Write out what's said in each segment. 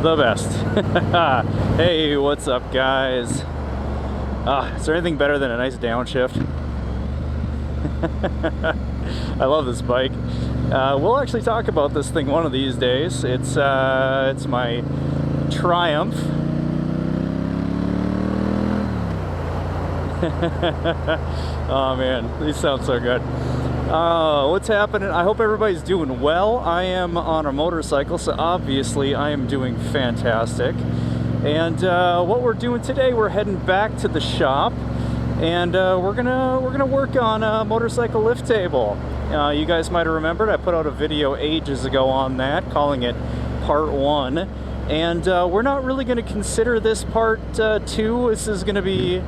the best. Hey, what's up, guys? Is there anything better than a nice downshift? I love this bike. We'll actually talk about this thing one of these days. It's my Triumph. Oh man, these sound so good. What's happening? I hope everybody's doing well. I am on a motorcycle, so obviously I am doing fantastic. And what we're doing today, we're heading back to the shop, and we're gonna work on a motorcycle lift table. You guys might have remembered I put out a video ages ago on that, calling it part 1. And we're not really going to consider this part 2. This is going to be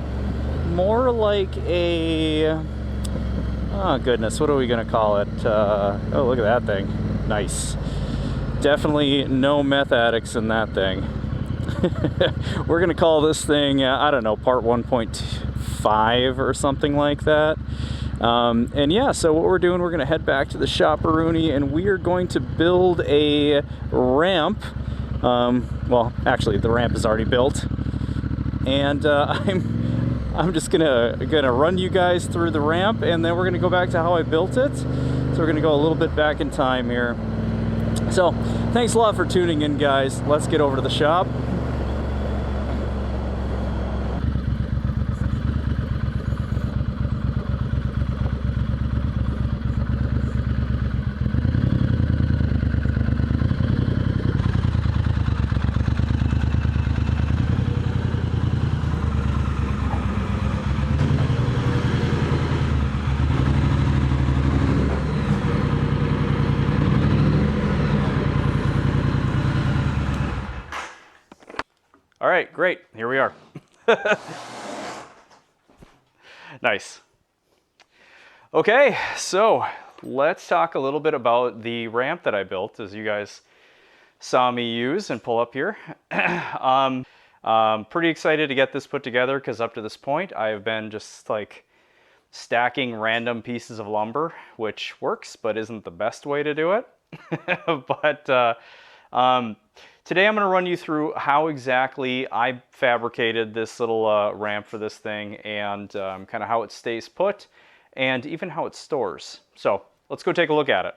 more like a, oh goodness, what are we going to call it? Oh, look at that thing. Nice. Definitely no meth addicts in that thing. We're going to call this thing, I don't know, part 1.5 or something like that. And yeah, so what we're doing, we're going to head back to the shop-a-rooney, and we are going to build a ramp. Well, actually, the ramp is already built, and I'm just gonna run you guys through the ramp, and then we're gonna go back to how I built it. So we're gonna go a little bit back in time here. So thanks a lot for tuning in, guys. Let's get over to the shop. All right, great. Here we are. Nice. Okay, so let's talk a little bit about the ramp that I built, as you guys saw me use and pull up here. Pretty excited to get this put together, because up to this point I've been just like stacking random pieces of lumber, which works but isn't the best way to do it. But today I'm going to run you through how exactly I fabricated this little ramp for this thing, and kind of how it stays put, and even how it stores. So let's go take a look at it.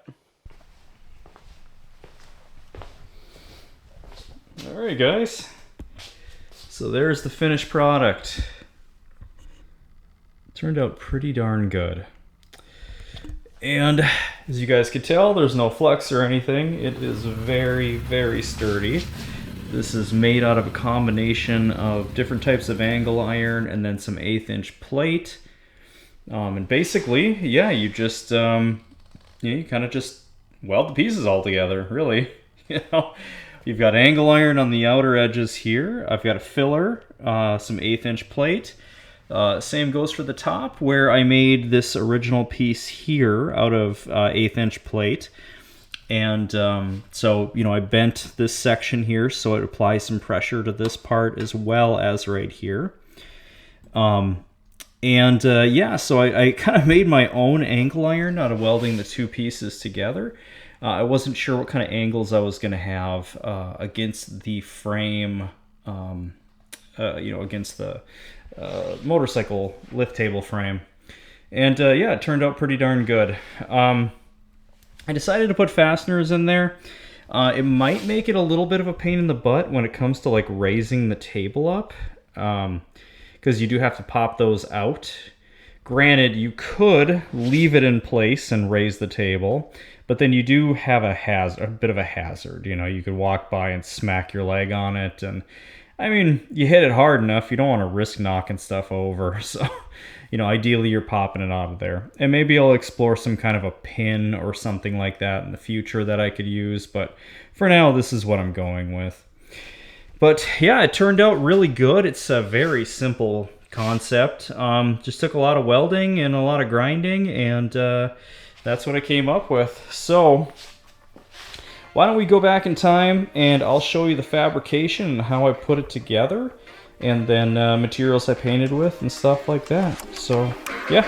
All right, guys. So there's the finished product. Turned out pretty darn good. And as you guys can tell, there's no flex or anything. It is very, very sturdy. This is made out of a combination of different types of angle iron and then some 1/8 inch plate. And basically, yeah, you just, you kind of just weld the pieces all together, really. You know, you've got angle iron on the outer edges here. I've got a filler, some 1/8 inch plate. Same goes for the top, where I made this original piece here out of 1/8 inch plate. And so, you know, I bent this section here so it applies some pressure to this part as well as right here. Yeah, so I kind of made my own angle iron out of welding the two pieces together. I wasn't sure what kind of angles I was going to have against the frame, you know, against the motorcycle lift table frame. And yeah, it turned out pretty darn good. I decided to put fasteners in there. It might make it a little bit of a pain in the butt when it comes to like raising the table up, because you do have to pop those out. Granted, you could leave it in place and raise the table, but then you do have a bit of a hazard. You know, you could walk by and smack your leg on it, and I mean, you hit it hard enough, you don't want to risk knocking stuff over. So, you know, ideally you're popping it out of there. And maybe I'll explore some kind of a pin or something like that in the future that I could use. But for now, this is what I'm going with. But yeah, it turned out really good. It's a very simple concept. Just took a lot of welding and a lot of grinding, and that's what I came up with. So why don't we go back in time, and I'll show you the fabrication and how I put it together, and then materials I painted with and stuff like that. So yeah.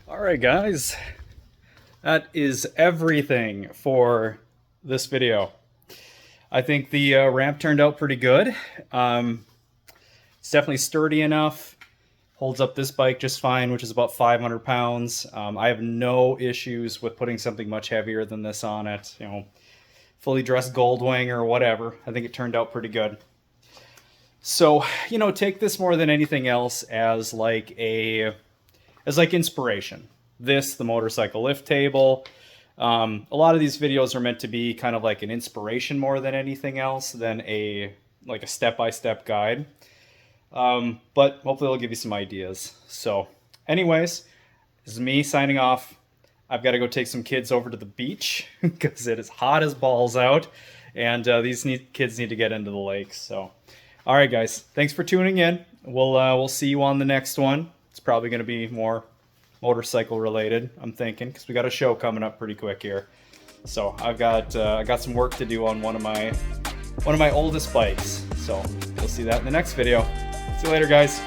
All right, guys, that is everything for this video. I think the ramp turned out pretty good. It's definitely sturdy enough. Holds up this bike just fine, which is about 500 pounds. I have no issues with putting something much heavier than this on it. You know, fully dressed Goldwing or whatever. I think it turned out pretty good. So, you know, take this more than anything else as like inspiration. This, the motorcycle lift table. A lot of these videos are meant to be kind of like an inspiration more than anything else, than a step-by-step guide. But hopefully it'll give you some ideas. So anyways, this is me signing off. I've got to go take some kids over to the beach because it is hot as balls out, and these kids need to get into the lakes. So, all right, guys, thanks for tuning in. We'll see you on the next one. It's probably going to be more motorcycle related, I'm thinking, because we got a show coming up pretty quick here. So I got some work to do on one of my oldest bikes. So we'll see that in the next video. See you later, guys.